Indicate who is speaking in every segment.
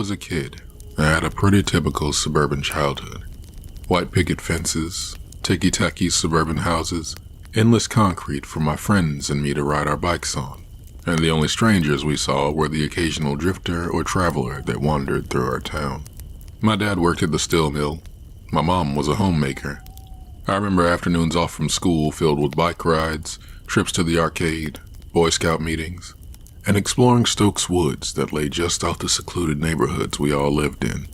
Speaker 1: was a kid, I had a pretty typical suburban childhood. White picket fences, ticky-tacky suburban houses, endless concrete for my friends and me to ride our bikes on, and the only strangers we saw were the occasional drifter or traveler that wandered through our town. My dad worked at the steel mill. My mom was a homemaker. I remember afternoons off from school filled with bike rides, trips to the arcade, Boy Scout meetings, and exploring Stokes Woods that lay just off the secluded neighborhoods we all lived in.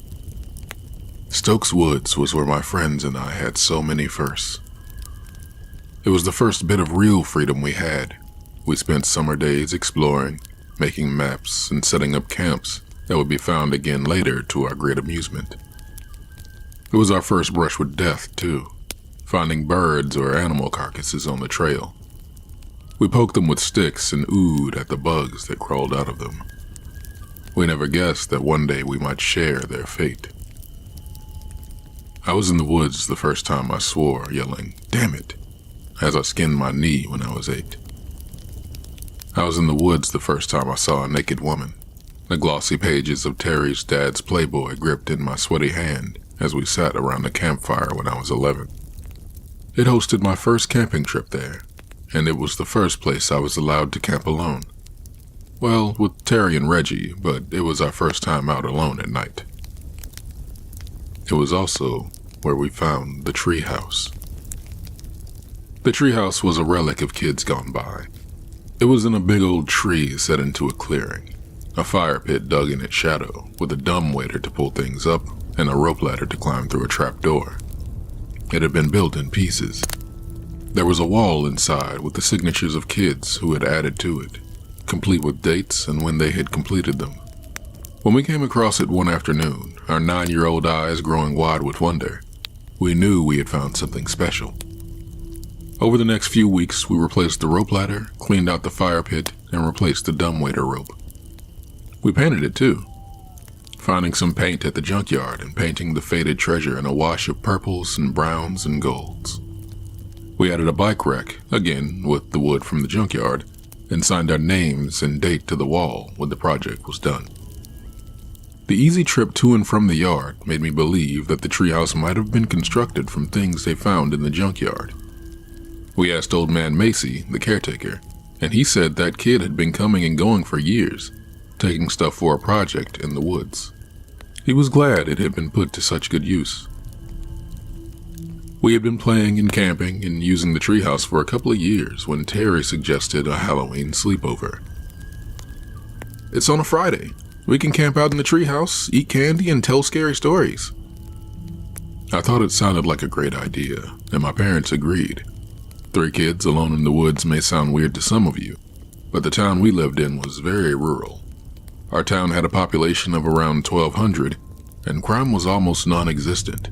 Speaker 1: Stokes Woods was where my friends and I had so many firsts. It was the first bit of real freedom we had. We spent summer days exploring, making maps, and setting up camps that would be found again later to our great amusement. It was our first brush with death, too, finding birds or animal carcasses on the trail. We poked them with sticks and oohed at the bugs that crawled out of them. We never guessed that one day we might share their fate. I was in the woods the first time I swore, yelling, "Damn it," as I skinned my knee when I was 8. I was in the woods the first time I saw a naked woman, the glossy pages of Terry's dad's Playboy gripped in my sweaty hand as we sat around the campfire when I was 11. It hosted my first camping trip there, and it was the first place I was allowed to camp alone. Well, with Terry and Reggie, but it was our first time out alone at night. It was also where we found the treehouse. The treehouse was a relic of kids gone by. It was in a big old tree set into a clearing, a fire pit dug in its shadow with a dumbwaiter to pull things up and a rope ladder to climb through a trap door. It had been built in pieces. There was a wall inside with the signatures of kids who had added to it, complete with dates and when they had completed them. When we came across it one afternoon, our 9-year-old eyes growing wide with wonder, we knew we had found something special. Over the next few weeks, we replaced the rope ladder, cleaned out the fire pit, and replaced the dumbwaiter rope. We painted it too, finding some paint at the junkyard and painting the faded treasure in a wash of purples and browns and golds. We added a bike rack, again with the wood from the junkyard, and signed our names and date to the wall when the project was done. The easy trip to and from the yard made me believe that the treehouse might have been constructed from things they found in the junkyard. We asked old man Macy, the caretaker, and he said that kid had been coming and going for years, taking stuff for a project in the woods. He was glad it had been put to such good use. We had been playing and camping and using the treehouse for a couple of years when Terry suggested a Halloween sleepover. "It's on a Friday. We can camp out in the treehouse, eat candy, and tell scary stories." I thought it sounded like a great idea, and my parents agreed. 3 kids alone in the woods may sound weird to some of you, but the town we lived in was very rural. Our town had a population of around 1,200, and crime was almost non-existent.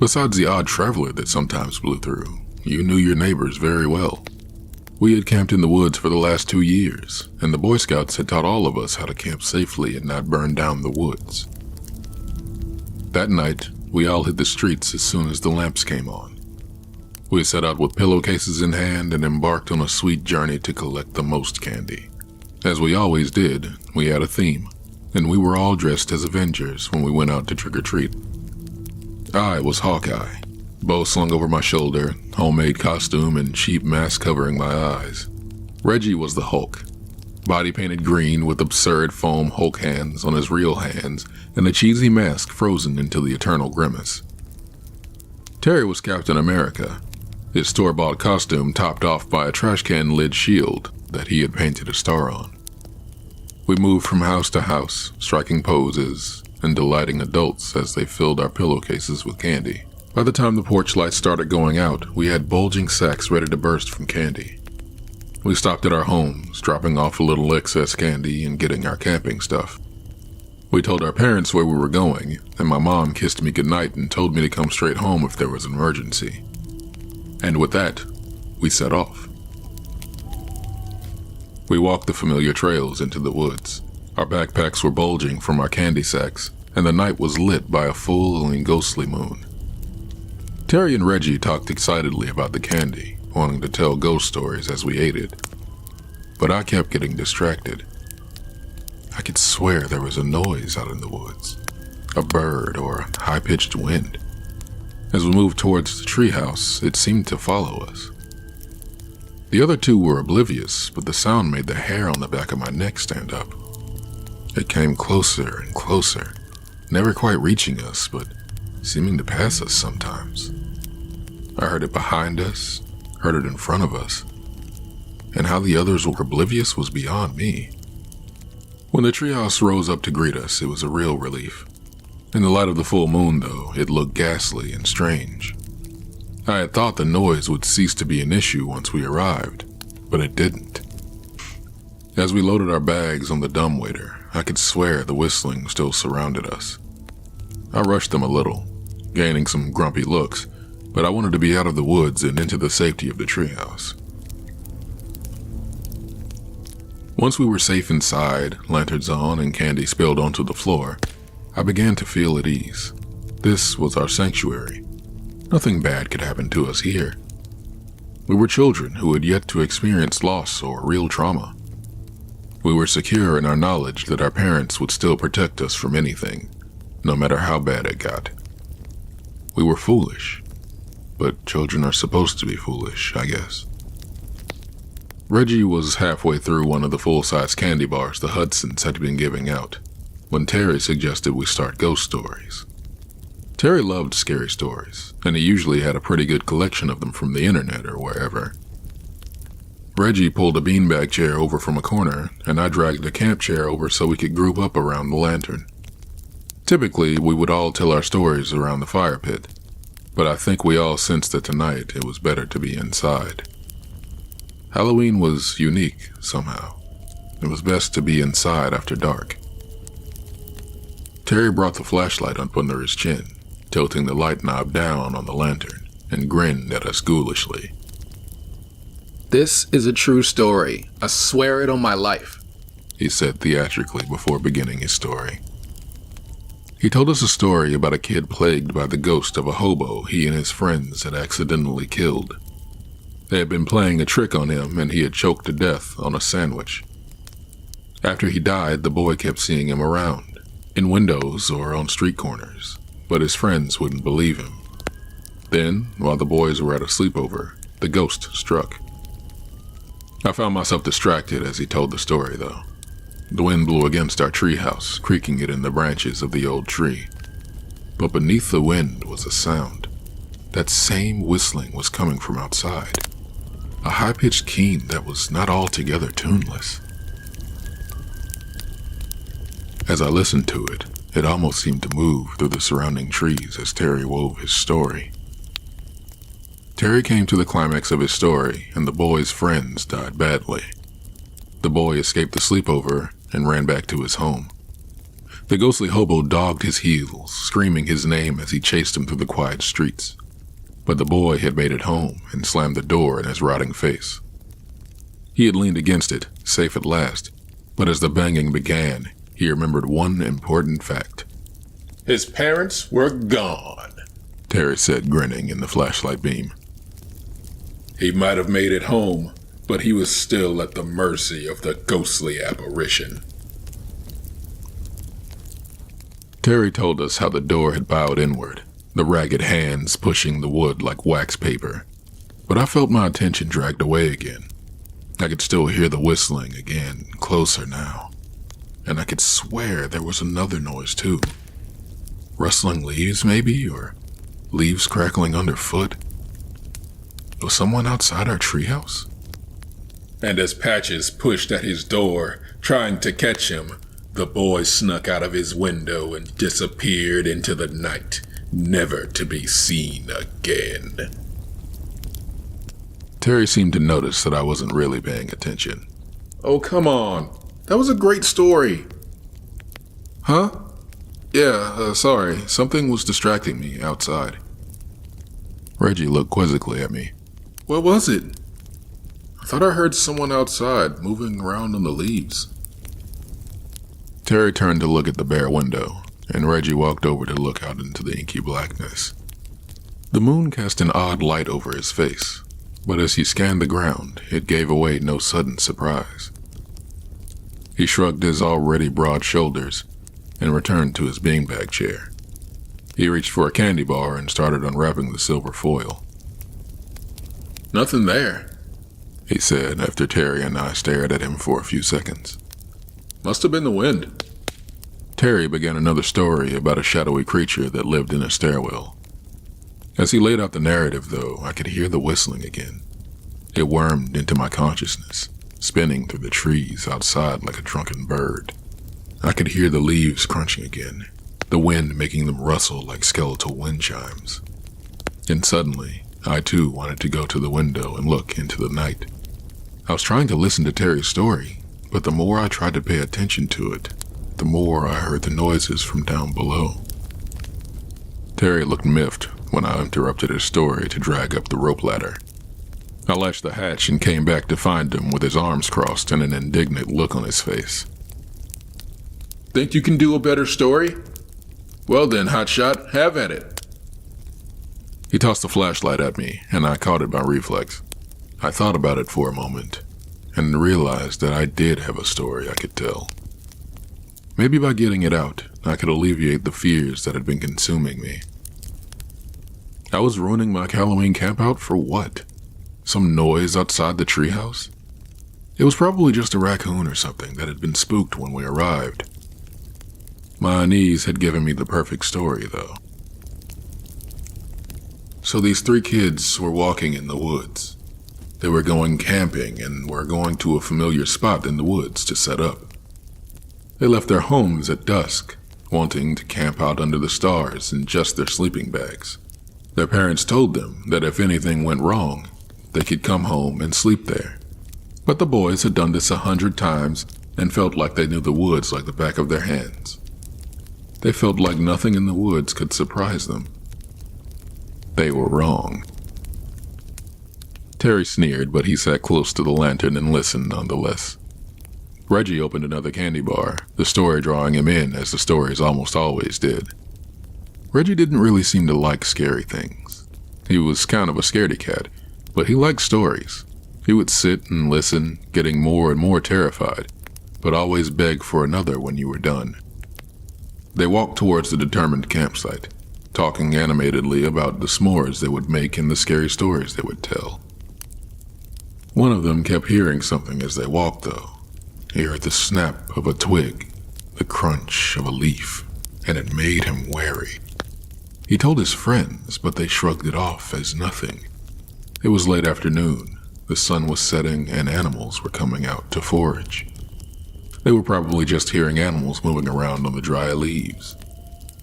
Speaker 1: Besides the odd traveler that sometimes blew through, you knew your neighbors very well. We had camped in the woods for the last 2 years, and the Boy Scouts had taught all of us how to camp safely and not burn down the woods. That night, we all hit the streets as soon as the lamps came on. We set out with pillowcases in hand and embarked on a sweet journey to collect the most candy. As we always did, we had a theme, and we were all dressed as Avengers when we went out to trick-or-treat. I was Hawkeye, bow slung over my shoulder, homemade costume and cheap mask covering my eyes. Reggie was the Hulk, body painted green with absurd foam Hulk hands on his real hands and a cheesy mask frozen into the eternal grimace. Terry was Captain America, his store-bought costume topped off by a trash can lid shield that he had painted a star on. We moved from house to house, striking poses and delighting adults as they filled our pillowcases with candy. By the time the porch lights started going out, we had bulging sacks ready to burst from candy. We stopped at our homes, dropping off a little excess candy and getting our camping stuff. We told our parents where we were going, and my mom kissed me goodnight and told me to come straight home if there was an emergency. And with that, we set off. We walked the familiar trails into the woods. Our backpacks were bulging from our candy sacks, and the night was lit by a full and ghostly moon. Terry and Reggie talked excitedly about the candy, wanting to tell ghost stories as we ate it. But I kept getting distracted. I could swear there was a noise out in the woods, a bird or a high-pitched wind. As we moved towards the treehouse, it seemed to follow us. The other two were oblivious, but the sound made the hair on the back of my neck stand up. It came closer and closer, never quite reaching us, but seeming to pass us sometimes. I heard it behind us, heard it in front of us, and how the others were oblivious was beyond me. When the treehouse rose up to greet us, it was a real relief. In the light of the full moon, though, it looked ghastly and strange. I had thought the noise would cease to be an issue once we arrived, but it didn't. As we loaded our bags on the dumbwaiter, I could swear the whistling still surrounded us. I rushed them a little, gaining some grumpy looks, but I wanted to be out of the woods and into the safety of the treehouse. Once we were safe inside, lanterns on and candy spilled onto the floor, I began to feel at ease. This was our sanctuary. Nothing bad could happen to us here. We were children who had yet to experience loss or real trauma. We were secure in our knowledge that our parents would still protect us from anything, no matter how bad it got. We were foolish, but children are supposed to be foolish, I guess. Reggie was halfway through one of the full-size candy bars the Hudsons had been giving out when Terry suggested we start ghost stories. Terry loved scary stories, and he usually had a pretty good collection of them from the internet or wherever. Reggie pulled a beanbag chair over from a corner, and I dragged a camp chair over so we could group up around the lantern. Typically, we would all tell our stories around the fire pit, but I think we all sensed that tonight it was better to be inside. Halloween was unique, somehow. It was best to be inside after dark. Terry brought the flashlight up under his chin, tilting the light knob down on the lantern, and grinned at us ghoulishly.
Speaker 2: "This is a true story. I swear it on my life,"
Speaker 1: he said theatrically before beginning his story. He told us a story about a kid plagued by the ghost of a hobo he and his friends had accidentally killed. They had been playing a trick on him, and he had choked to death on a sandwich. After he died, the boy kept seeing him around, in windows or on street corners, but his friends wouldn't believe him. Then, while the boys were at a sleepover, the ghost struck. I found myself distracted as he told the story, though. The wind blew against our treehouse, creaking it in the branches of the old tree. But beneath the wind was a sound. That same whistling was coming from outside. A high-pitched keen that was not altogether tuneless. As I listened to it, it almost seemed to move through the surrounding trees as Terry wove his story. Terry came to the climax of his story, and the boy's friends died badly. The boy escaped the sleepover and ran back to his home. The ghostly hobo dogged his heels, screaming his name as he chased him through the quiet streets. But the boy had made it home and slammed the door in his rotting face. He had leaned against it, safe at last, but as the banging began, he remembered one important fact.
Speaker 3: His parents were gone,
Speaker 1: Terry said, grinning in the flashlight beam.
Speaker 3: He might have made it home, but he was still at the mercy of the ghostly apparition.
Speaker 1: Terry told us how the door had bowed inward, the ragged hands pushing the wood like wax paper. But I felt my attention dragged away again. I could still hear the whistling again, closer now. And I could swear there was another noise too. Rustling leaves maybe, or leaves crackling underfoot. Was someone outside our treehouse?
Speaker 3: And as Patches pushed at his door, trying to catch him, the boy snuck out of his window and disappeared into the night, never to be seen again.
Speaker 1: Terry seemed to notice that I wasn't really paying attention.
Speaker 3: Oh, come on. That was a great story.
Speaker 1: Huh? Yeah, sorry. Something was distracting me outside. Reggie looked quizzically at me.
Speaker 3: What was it? I thought I heard someone outside moving around on the leaves.
Speaker 1: Terry turned to look at the bare window, and Reggie walked over to look out into the inky blackness. The moon cast an odd light over his face, but as he scanned the ground, it gave away no sudden surprise. He shrugged his already broad shoulders and returned to his beanbag chair. He reached for a candy bar and started unwrapping the silver foil.
Speaker 3: Nothing there.
Speaker 1: He said after Terry and I stared at him for a few seconds.
Speaker 3: Must have been the wind.
Speaker 1: Terry began another story about a shadowy creature that lived in a stairwell. As he laid out the narrative, though, I could hear the whistling again. It wormed into my consciousness, spinning through the trees outside like a drunken bird. I could hear the leaves crunching again, the wind making them rustle like skeletal wind chimes. And suddenly, I too wanted to go to the window and look into the night. I was trying to listen to Terry's story, but the more I tried to pay attention to it, the more I heard the noises from down below. Terry looked miffed when I interrupted his story to drag up the rope ladder. I latched the hatch and came back to find him with his arms crossed and an indignant look on his face.
Speaker 3: Think you can do a better story? Well then, hotshot, have at it.
Speaker 1: He tossed the flashlight at me, and I caught it by reflex. I thought about it for a moment, and realized that I did have a story I could tell. Maybe by getting it out, I could alleviate the fears that had been consuming me. I was ruining my Halloween campout for what? Some noise outside the treehouse? It was probably just a raccoon or something that had been spooked when we arrived. My unease had given me the perfect story, though. So these 3 kids were walking in the woods. They were going camping and were going to a familiar spot in the woods to set up. They left their homes at dusk, wanting to camp out under the stars in just their sleeping bags. Their parents told them that if anything went wrong, they could come home and sleep there. But the boys had done this 100 times and felt like they knew the woods like the back of their hands. They felt like nothing in the woods could surprise them. They were wrong. Terry sneered, but he sat close to the lantern and listened nonetheless. Reggie opened another candy bar, the story drawing him in as the stories almost always did. Reggie didn't really seem to like scary things. He was kind of a scaredy cat, but he liked stories. He would sit and listen, getting more and more terrified, but always beg for another when you were done. They walked towards the determined campsite, talking animatedly about the s'mores they would make and the scary stories they would tell. One of them kept hearing something as they walked, though. He heard the snap of a twig, the crunch of a leaf, and it made him wary. He told his friends, but they shrugged it off as nothing. It was late afternoon, the sun was setting, and animals were coming out to forage. They were probably just hearing animals moving around on the dry leaves.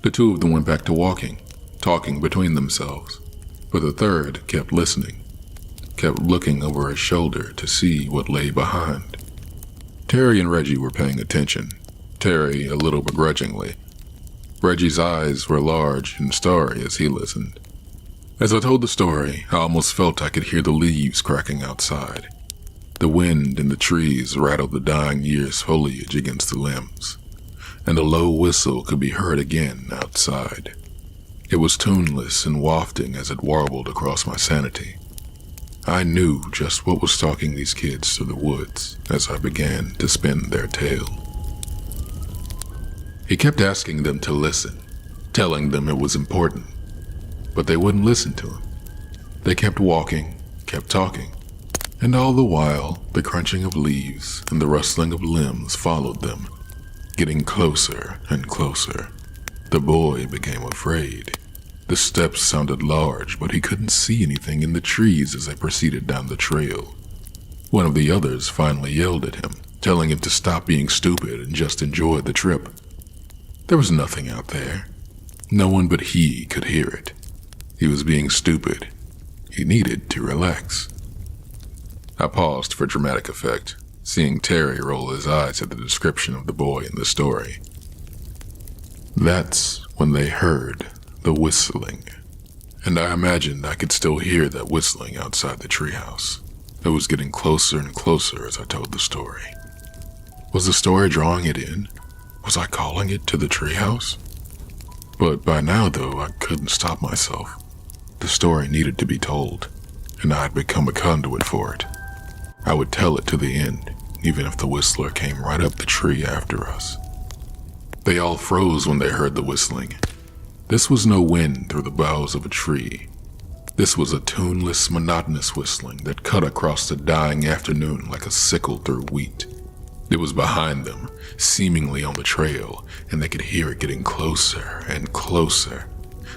Speaker 1: The 2 of them went back to walking, talking between themselves, but the third kept listening, kept looking over his shoulder to see what lay behind. Terry and Reggie were paying attention, Terry a little begrudgingly. Reggie's eyes were large and starry as he listened. As I told the story, I almost felt I could hear the leaves cracking outside. The wind in the trees rattled the dying year's foliage against the limbs, and a low whistle could be heard again outside. It was tuneless and wafting as it warbled across my sanity. I knew just what was stalking these kids through the woods as I began to spin their tale. He kept asking them to listen, telling them it was important, but they wouldn't listen to him. They kept walking, kept talking, and all the while the crunching of leaves and the rustling of limbs followed them, getting closer and closer. The boy became afraid. The steps sounded large, but he couldn't see anything in the trees as they proceeded down the trail. One of the others finally yelled at him, telling him to stop being stupid and just enjoy the trip. There was nothing out there. No one but he could hear it. He was being stupid. He needed to relax. I paused for dramatic effect, seeing Terry roll his eyes at the description of the boy in the story. That's when they heard the whistling, and I imagined I could still hear that whistling outside the treehouse. It was getting closer and closer as I told the story. Was the story drawing it in? Was I calling it to the treehouse? But by now, though, I couldn't stop myself. The story needed to be told, and I had become a conduit for it. I would tell it to the end, even if the whistler came right up the tree after us. They all froze when they heard the whistling. This was no wind through the boughs of a tree. This was a tuneless, monotonous whistling that cut across the dying afternoon like a sickle through wheat. It was behind them, seemingly on the trail, and they could hear it getting closer and closer.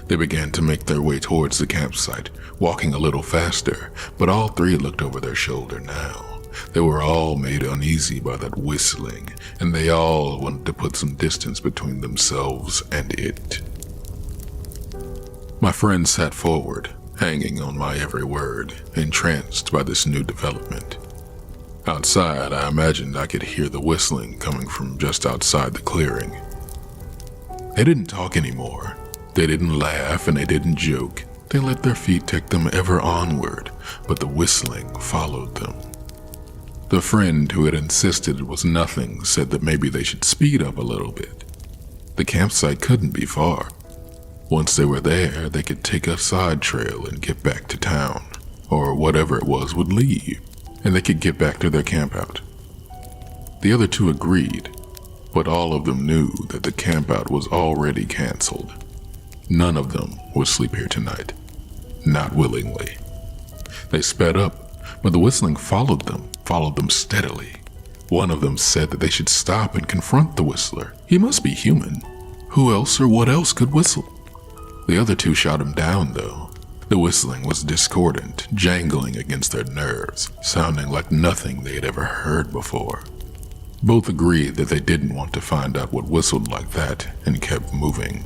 Speaker 1: They began to make their way towards the campsite, walking a little faster, but all three looked over their shoulder now. They were all made uneasy by that whistling, and they all wanted to put some distance between themselves and it. My friend sat forward, hanging on my every word, entranced by this new development. Outside, I imagined I could hear the whistling coming from just outside the clearing. They didn't talk anymore. They didn't laugh and they didn't joke. They let their feet take them ever onward, but the whistling followed them. The friend who had insisted it was nothing said that maybe they should speed up a little bit. The campsite couldn't be far. Once they were there, they could take a side trail and get back to town, or whatever it was would leave, and they could get back to their campout. The other two agreed, but all of them knew that the campout was already canceled. None of them would sleep here tonight, not willingly. They sped up, but the whistling followed them steadily. One of them said that they should stop and confront the whistler. He must be human. Who else or what else could whistle? The other two shot him down, though. The whistling was discordant, jangling against their nerves, sounding like nothing they had ever heard before. Both agreed that they didn't want to find out what whistled like that and kept moving.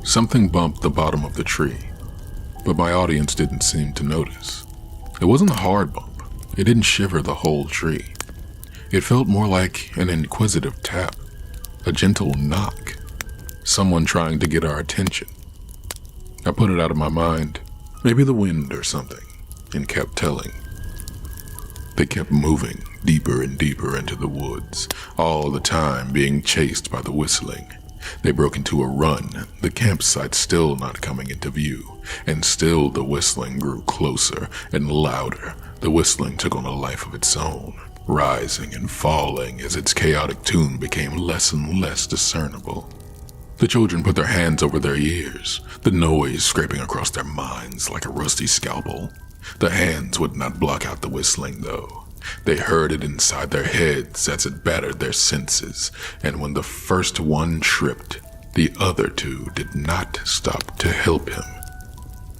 Speaker 1: Something bumped the bottom of the tree, but my audience didn't seem to notice. It wasn't a hard bump. It didn't shiver the whole tree. It felt more like an inquisitive tap, a gentle knock, someone trying to get our attention. I put it out of my mind, maybe the wind or something, and kept telling. They kept moving deeper and deeper into the woods, all the time being chased by the whistling. They broke into a run, the campsite still not coming into view, and still the whistling grew closer and louder. The whistling took on a life of its own, rising and falling as its chaotic tune became less and less discernible. The children put their hands over their ears, the noise scraping across their minds like a rusty scalpel. The hands would not block out the whistling, though. They heard it inside their heads as it battered their senses, and when the first one tripped, the other two did not stop to help him.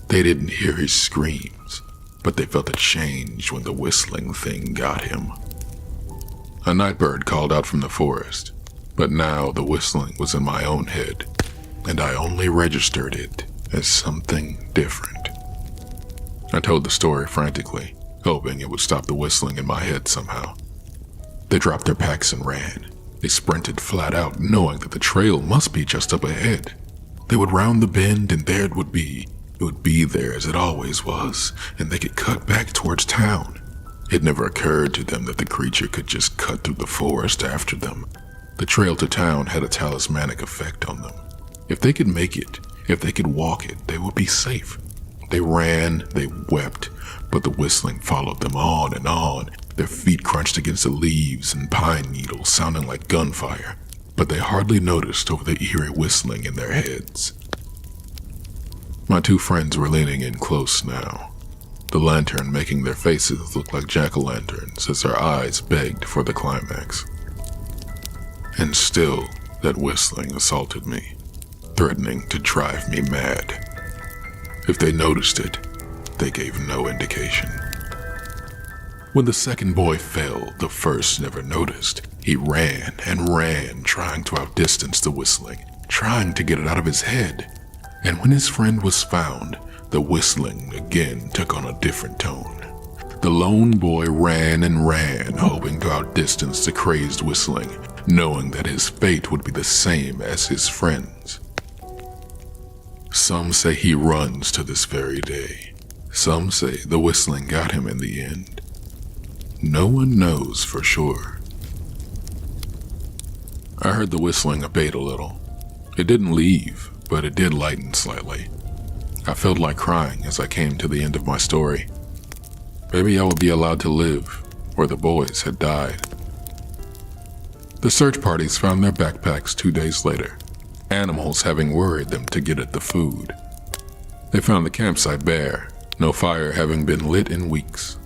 Speaker 1: They didn't hear his screams, but they felt a change when the whistling thing got him. A night bird called out from the forest, but now the whistling was in my own head, and I only registered it as something different. I told the story frantically, hoping it would stop the whistling in my head somehow. They dropped their packs and ran. They sprinted flat out, knowing that the trail must be just up ahead. They would round the bend and there it would be. It would be there as it always was, and they could cut back towards town. It never occurred to them that the creature could just cut through the forest after them. The trail to town had a talismanic effect on them. If they could make it, if they could walk it, they would be safe. They ran, they wept, but the whistling followed them on and on. Their feet crunched against the leaves and pine needles, sounding like gunfire, but they hardly noticed over the eerie whistling in their heads. My two friends were leaning in close now, the lantern making their faces look like jack-o'-lanterns as their eyes begged for the climax. And still, that whistling assaulted me, threatening to drive me mad. If they noticed it, they gave no indication. When the second boy fell, the first never noticed. He ran and ran, trying to outdistance the whistling, trying to get it out of his head. And when his friend was found, the whistling again took on a different tone. The lone boy ran and ran, hoping to outdistance the crazed whistling, knowing that his fate would be the same as his friend's. Some say he runs to this very day. Some say the whistling got him in the end. No one knows for sure. I heard the whistling abate a little. It didn't leave, but it did lighten slightly. I felt like crying as I came to the end of my story. Maybe I would be allowed to live, where the boys had died. The search parties found their backpacks 2 days later, animals having worried them to get at the food. They found the campsite bare, no fire having been lit in weeks.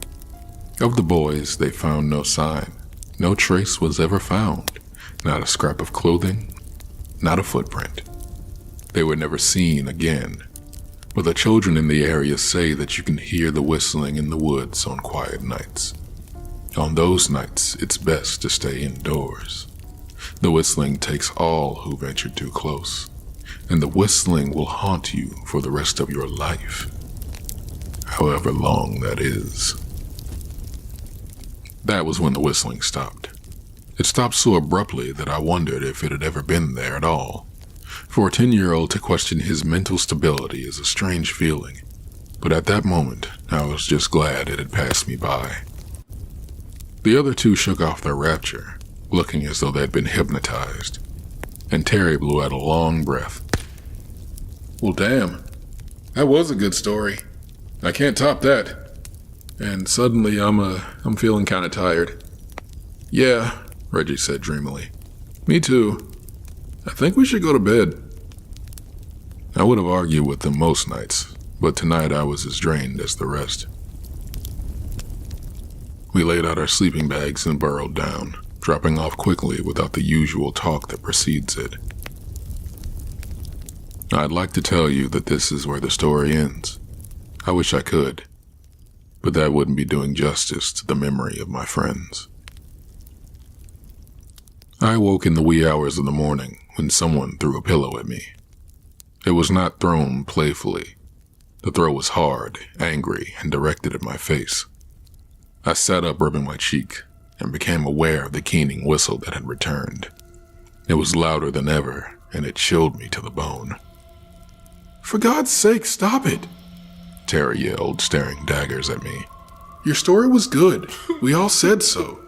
Speaker 1: Of the boys, they found no sign. No trace was ever found, not a scrap of clothing, not a footprint. They were never seen again, but the children in the area say that you can hear the whistling in the woods on quiet nights. On those nights, it's best to stay indoors. The whistling takes all who venture too close, and the whistling will haunt you for the rest of your life, however long that is. That was when the whistling stopped. It stopped so abruptly that I wondered if it had ever been there at all. For a 10-year-old to question his mental stability is a strange feeling, but at that moment, I was just glad it had passed me by. The other two shook off their rapture, looking as though they had been hypnotized, and Terry blew out a long breath.
Speaker 3: Well, damn. That was a good story. I can't top that.
Speaker 1: And suddenly I'm feeling kind of tired.
Speaker 3: Yeah,
Speaker 1: Reggie said dreamily.
Speaker 3: Me too. I think we should go to bed.
Speaker 1: I would have argued with them most nights, but tonight I was as drained as the rest. We laid out our sleeping bags and burrowed down, dropping off quickly without the usual talk that precedes it. I'd like to tell you that this is where the story ends. I wish I could, but that wouldn't be doing justice to the memory of my friends. I awoke in the wee hours of the morning when someone threw a pillow at me. It was not thrown playfully. The throw was hard, angry, and directed at my face. I sat up, rubbing my cheek, and became aware of the keening whistle that had returned. It was louder than ever, and it chilled me to the bone.
Speaker 3: For God's sake, stop it!
Speaker 1: Terry yelled, staring daggers at me.
Speaker 3: Your story was good. We all said so.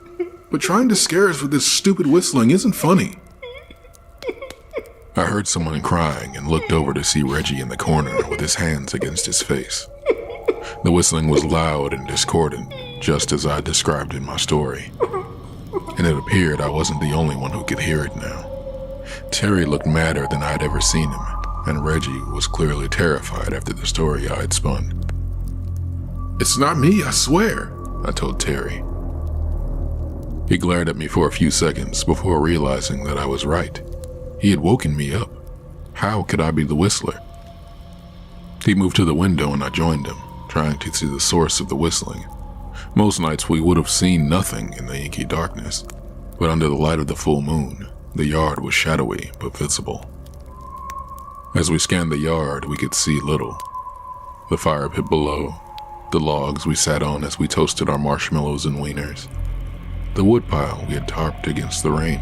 Speaker 3: But trying to scare us with this stupid whistling isn't funny.
Speaker 1: I heard someone crying and looked over to see Reggie in the corner with his hands against his face. The whistling was loud and discordant, just as I described in my story. And it appeared I wasn't the only one who could hear it now. Terry looked madder than I'd ever seen him, and Reggie was clearly terrified after the story I had spun.
Speaker 3: It's not me, I swear,
Speaker 1: I told Terry. He glared at me for a few seconds before realizing that I was right. He had woken me up. How could I be the whistler? He moved to the window and I joined him, trying to see the source of the whistling. Most nights we would have seen nothing in the inky darkness, but under the light of the full moon, the yard was shadowy but visible. As we scanned the yard, we could see little. The fire pit below, the logs we sat on as we toasted our marshmallows and wieners, the woodpile we had tarped against the rain.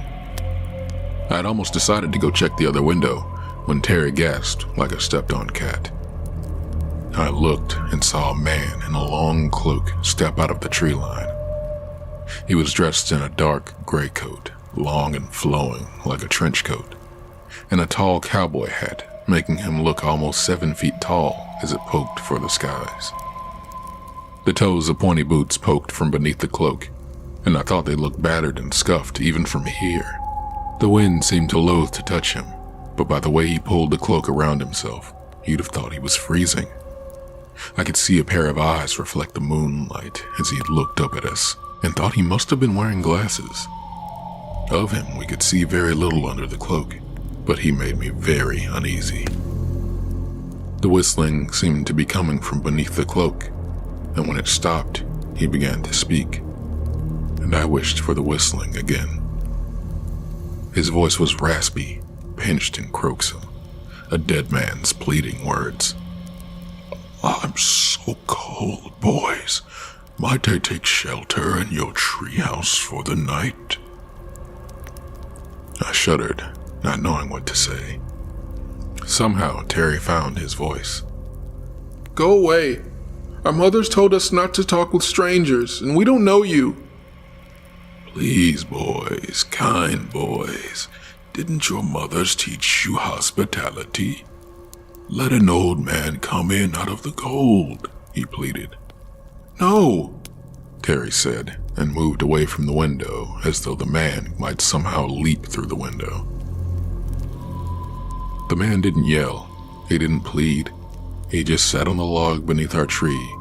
Speaker 1: I had almost decided to go check the other window when Terry gasped like a stepped-on cat. I looked and saw a man in a long cloak step out of the tree line. He was dressed in a dark gray coat, long and flowing like a trench coat, and a tall cowboy hat, making him look almost 7 feet tall as it poked for the skies. The toes of pointy boots poked from beneath the cloak, and I thought they looked battered and scuffed even from here. The wind seemed to loathe to touch him, but by the way he pulled the cloak around himself, you'd have thought he was freezing. I could see a pair of eyes reflect the moonlight as he looked up at us, and thought he must have been wearing glasses. Of him, we could see very little under the cloak, but he made me very uneasy. The whistling seemed to be coming from beneath the cloak, and when it stopped, he began to speak, and I wished for the whistling again. His voice was raspy, pinched and croaksome, a dead man's pleading words. I'm so cold, boys. Might I take shelter in your treehouse for the night? I shuddered, not knowing what to say. Somehow, Terry found his voice.
Speaker 3: Go away. Our mothers told us not to talk with strangers, and we don't know you.
Speaker 1: Please, boys, kind boys. Didn't your mothers teach you hospitality? Let an old man come in out of the cold, he pleaded.
Speaker 3: No,
Speaker 1: Terry said, and moved away from the window as though the man might somehow leap through the window. The man didn't yell, he didn't plead, he just sat on the log beneath our tree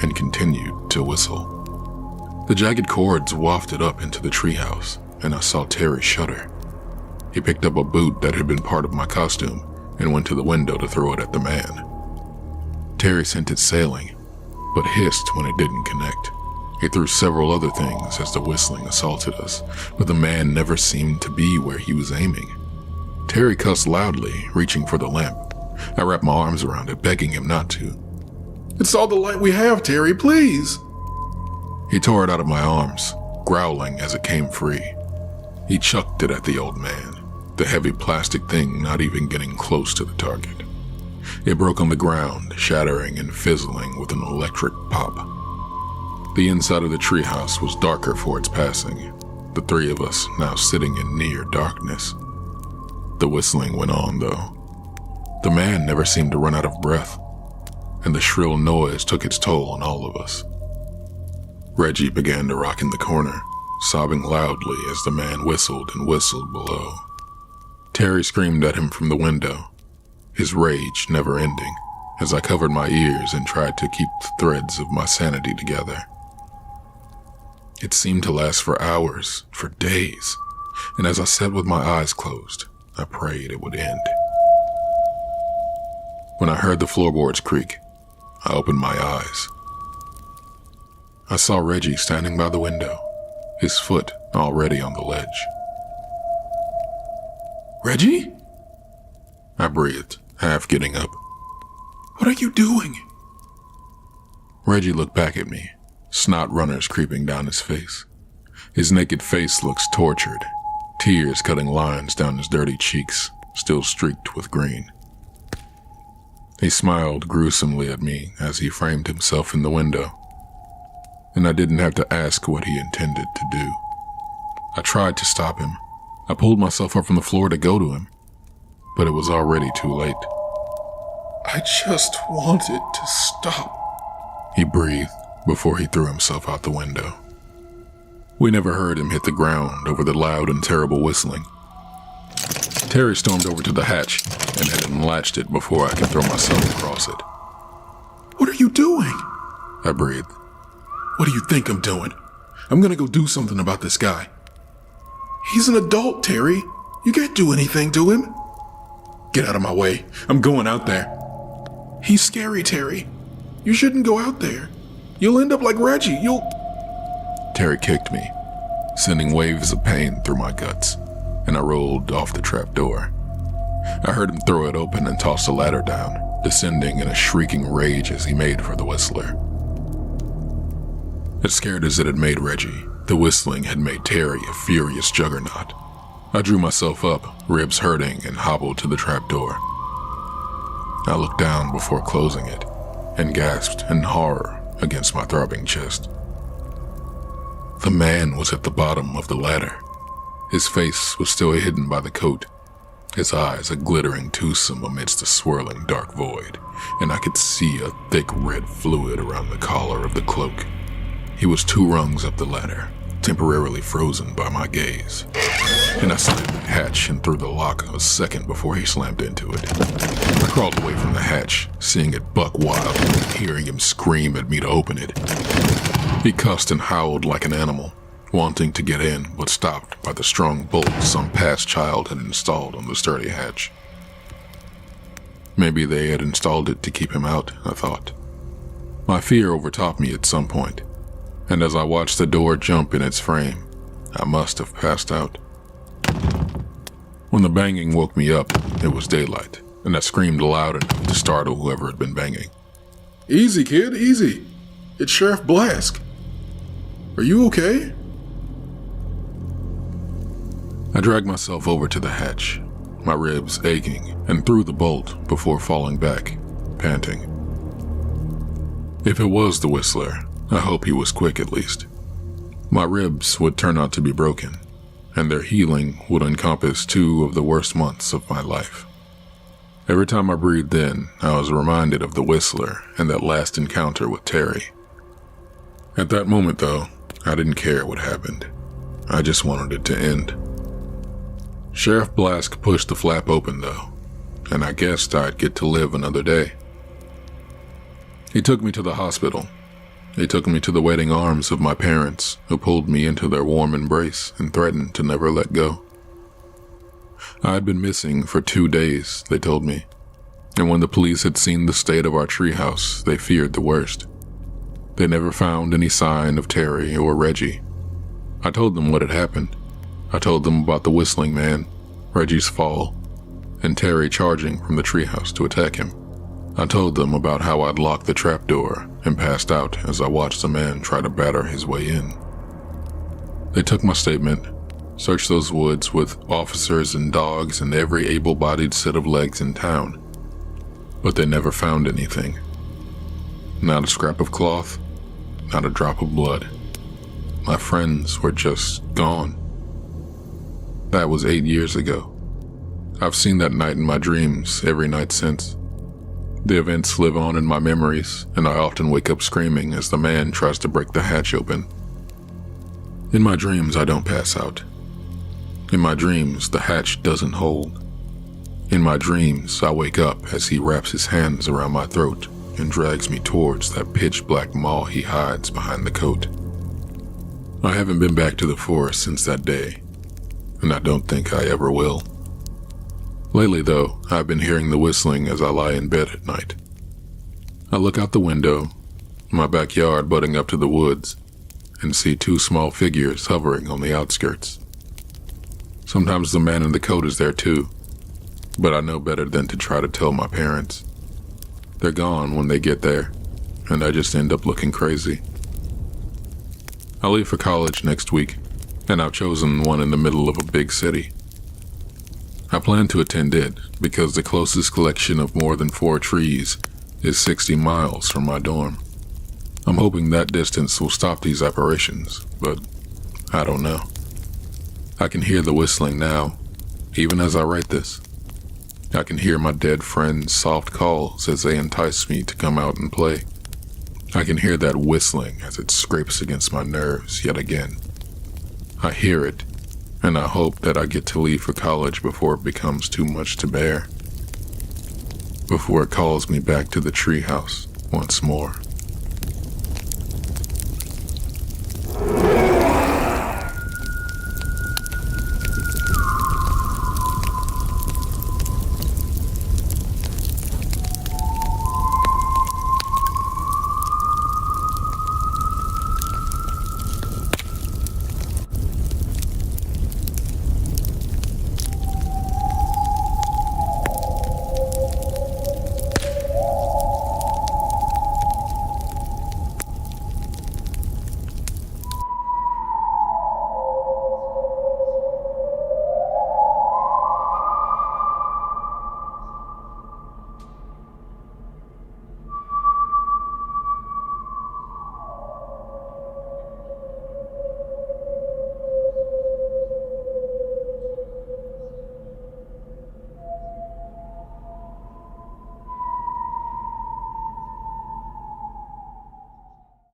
Speaker 1: and continued to whistle. The jagged cords wafted up into the treehouse, and I saw Terry shudder. He picked up a boot that had been part of my costume and went to the window to throw it at the man. Terry sent it sailing, but hissed when it didn't connect. He threw several other things as the whistling assaulted us, but the man never seemed to be where he was aiming. Terry cussed loudly, reaching for the lamp. I wrapped my arms around it, begging him not to.
Speaker 3: It's all the light we have, Terry, please.
Speaker 1: He tore it out of my arms, growling as it came free. He chucked it at the old man, the heavy plastic thing not even getting close to the target. It broke on the ground, shattering and fizzling with an electric pop. The inside of the treehouse was darker for its passing, the three of us now sitting in near darkness. The whistling went on, though. The man never seemed to run out of breath, and the shrill noise took its toll on all of us. Reggie began to rock in the corner, sobbing loudly as the man whistled and whistled below. Terry screamed at him from the window, his rage never ending, as I covered my ears and tried to keep the threads of my sanity together. It seemed to last for hours, for days, and as I sat with my eyes closed, I prayed it would end. When I heard the floorboards creak, I opened my eyes. I saw Reggie standing by the window, his foot already on the ledge.
Speaker 3: Reggie?
Speaker 1: I breathed, half getting up.
Speaker 3: What are you doing?
Speaker 1: Reggie looked back at me, snot runners creeping down his face. His naked face looks tortured, tears cutting lines down his dirty cheeks, still streaked with green. He smiled gruesomely at me as he framed himself in the window, and I didn't have to ask what he intended to do. I tried to stop him. I pulled myself up from the floor to go to him, but it was already too late.
Speaker 3: I just wanted to stop,
Speaker 1: he breathed before he threw himself out the window. We never heard him hit the ground over the loud and terrible whistling. Terry stormed over to the hatch and had unlatched it before I could throw myself across it.
Speaker 3: What are you doing?
Speaker 1: I breathed.
Speaker 3: What do you think I'm doing? I'm gonna go do something about this guy. He's an adult, Terry. You can't do anything to him. Get out of my way. I'm going out there. He's scary, Terry. You shouldn't go out there. You'll end up like Reggie.
Speaker 1: Terry kicked me, sending waves of pain through my guts, and I rolled off the trapdoor. I heard him throw it open and toss the ladder down, descending in a shrieking rage as he made for the whistler. As scared as it had made Reggie, the whistling had made Terry a furious juggernaut. I drew myself up, ribs hurting, and hobbled to the trapdoor. I looked down before closing it, and gasped in horror against my throbbing chest. The man was at the bottom of the ladder. His face was still hidden by the coat, his eyes a glittering twosome amidst the swirling dark void, and I could see a thick red fluid around the collar of the cloak. He was 2 rungs up the ladder, temporarily frozen by my gaze, and I slid the hatch and threw the lock a second before he slammed into it. I crawled away from the hatch, seeing it buck wildly and hearing him scream at me to open it. He cussed and howled like an animal, wanting to get in, but stopped by the strong bolt some past child had installed on the sturdy hatch. Maybe they had installed it to keep him out, I thought. My fear overtopped me at some point, and as I watched the door jump in its frame, I must have passed out. When the banging woke me up, it was daylight, and I screamed loud enough to startle whoever had been banging.
Speaker 3: Easy, kid, easy. It's Sheriff Blask. Are you okay?
Speaker 1: I dragged myself over to the hatch, my ribs aching, and threw the bolt before falling back, panting. If it was the whistler, I hope he was quick at least. My ribs would turn out to be broken, and their healing would encompass 2 of the worst months of my life. Every time I breathed in, I was reminded of the whistler and that last encounter with Terry. At that moment, though, I didn't care what happened. I just wanted it to end. Sheriff Blask pushed the flap open, though, and I guessed I'd get to live another day. He took me to the hospital. He took me to the waiting arms of my parents, who pulled me into their warm embrace and threatened to never let go. I had been missing for 2 days, they told me, and when the police had seen the state of our treehouse, they feared the worst. They never found any sign of Terry or Reggie. I told them what had happened. I told them about the whistling man, Reggie's fall, and Terry charging from the treehouse to attack him. I told them about how I'd locked the trapdoor and passed out as I watched the man try to batter his way in. They took my statement, searched those woods with officers and dogs and every able-bodied set of legs in town, but they never found anything. Not a scrap of cloth, not a drop of blood. My friends were just gone. That was 8 years ago. I've seen that night in my dreams every night since. The events live on in my memories, and I often wake up screaming as the man tries to break the hatch open. In my dreams, I don't pass out. In my dreams, the hatch doesn't hold. In my dreams, I wake up as he wraps his hands around my throat and drags me towards that pitch-black maw he hides behind the coat. I haven't been back to the forest since that day, and I don't think I ever will. Lately, though, I've been hearing the whistling as I lie in bed at night. I look out the window, my backyard butting up to the woods, and see 2 small figures hovering on the outskirts. Sometimes the man in the coat is there too, but I know better than to try to tell my parents. They're gone when they get there, and I just end up looking crazy. I leave for college next week, and I've chosen one in the middle of a big city. I plan to attend it because the closest collection of more than 4 trees is 60 miles from my dorm. I'm hoping that distance will stop these apparitions, but I don't know. I can hear the whistling now, even as I write this. I can hear my dead friends' soft calls as they entice me to come out and play. I can hear that whistling as it scrapes against my nerves yet again. I hear it, and I hope that I get to leave for college before it becomes too much to bear. Before it calls me back to the treehouse once more.